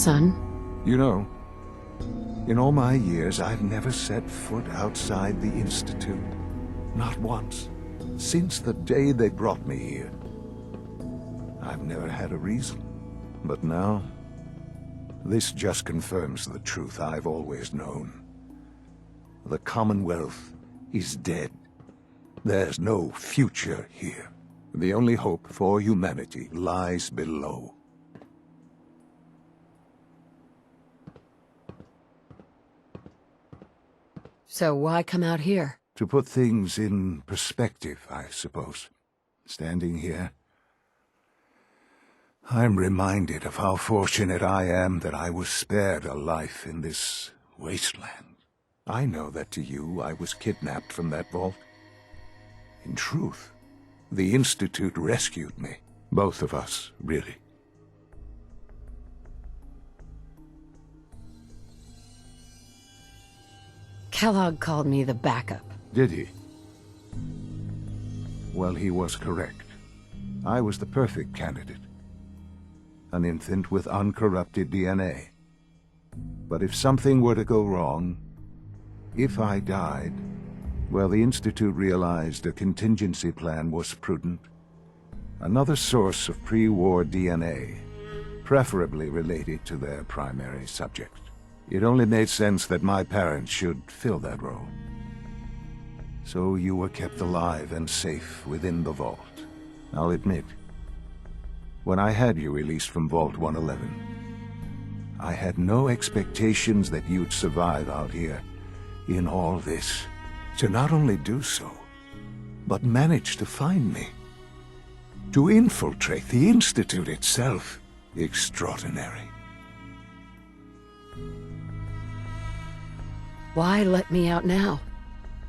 son? You know, in all my years, I've never set foot outside the Institute. Not once. Since the day they brought me here. I've never had a reason. But now, this just confirms the truth I've always known. The Commonwealth is dead. There's no future here. The only hope for humanity lies below. So why come out here? To put things in perspective, I suppose. Standing here, I'm reminded of how fortunate I am that I was spared a life in this wasteland. I know that to you, I was kidnapped from that vault. In truth, the Institute rescued me. Both of us, really. Kellogg called me the backup. Did he? Well, he was correct. I was the perfect candidate. An infant with uncorrupted DNA. But if something were to go wrong, if I died, well, the Institute realized a contingency plan was prudent. Another source of pre-war DNA, preferably related to their primary subject. It only made sense that my parents should fill that role. So you were kept alive and safe within the vault. I'll admit, when I had you released from Vault 111, I had no expectations that you'd survive out here in all this. To not only do so, but manage to find me. To infiltrate the Institute itself. Extraordinary. Why let me out now?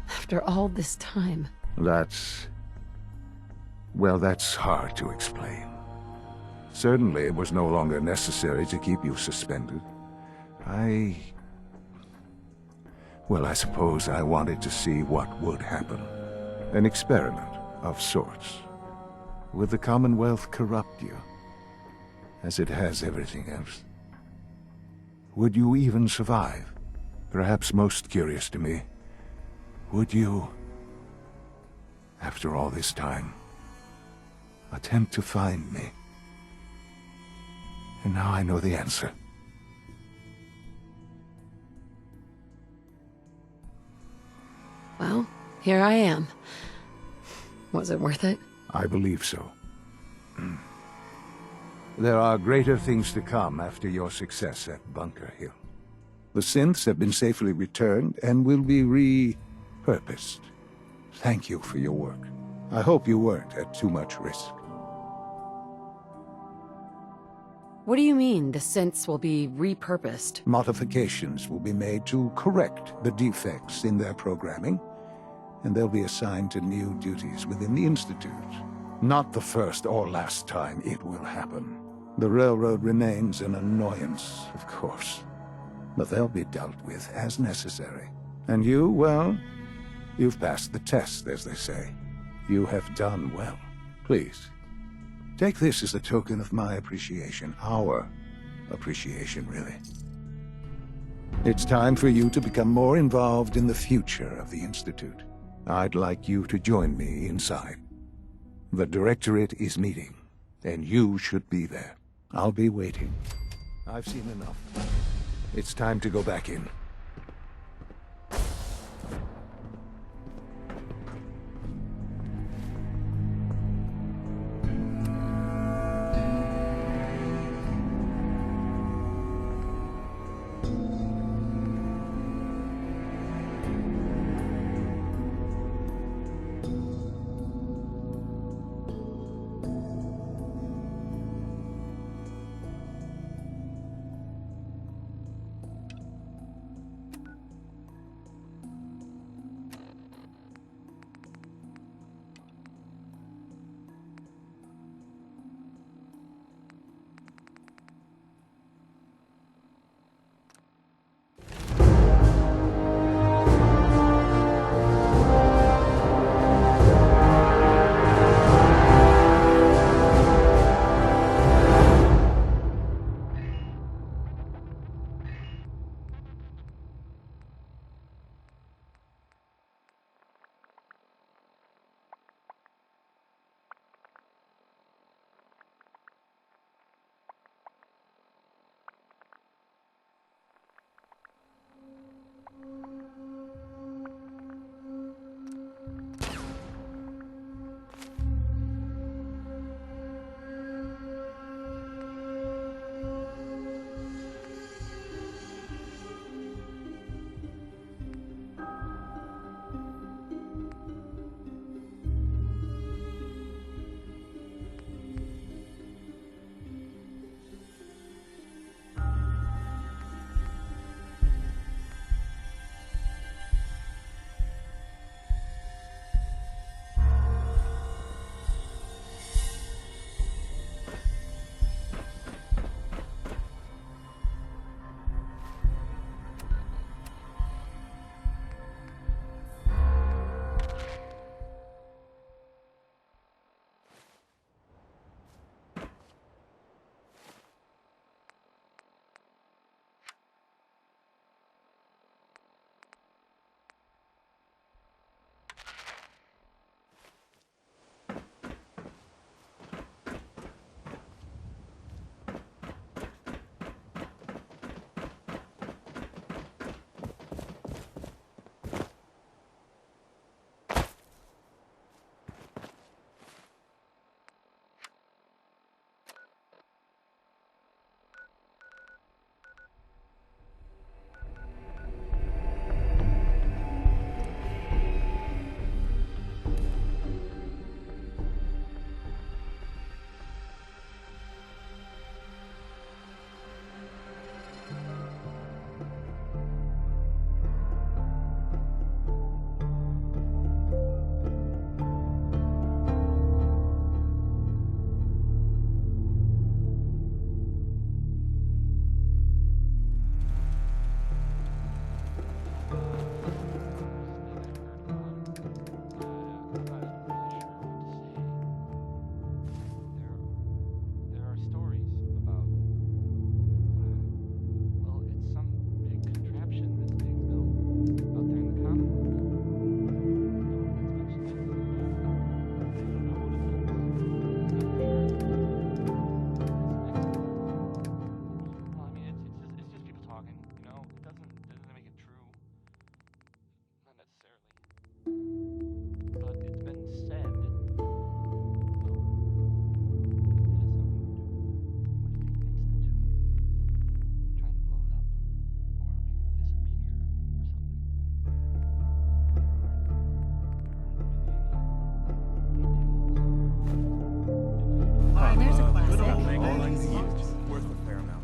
After all this time. Well, that's hard to explain. Certainly it was no longer necessary to keep you suspended. Well, I suppose I wanted to see what would happen. An experiment of sorts. Would the Commonwealth corrupt you? As it has everything else? Would you even survive? Perhaps most curious to me, would you, after all this time, attempt to find me? And now I know the answer. Well, here I am. Was it worth it? I believe so. There are greater things to come after your success at Bunker Hill. The synths have been safely returned and will be repurposed. Thank you for your work. I hope you weren't at too much risk. What do you mean, the synths will be repurposed? Modifications will be made to correct the defects in their programming, and they'll be assigned to new duties within the Institute. Not the first or last time it will happen. The Railroad remains an annoyance, of course, but they'll be dealt with as necessary. And you, well, you've passed the test, as they say. You have done well. Please, take this as a token of my appreciation. Our appreciation, really. It's time for you to become more involved in the future of the Institute. I'd like you to join me inside. The Directorate is meeting, and you should be there. I'll be waiting. I've seen enough. It's time to go back in. all these years. Worth a fair amount.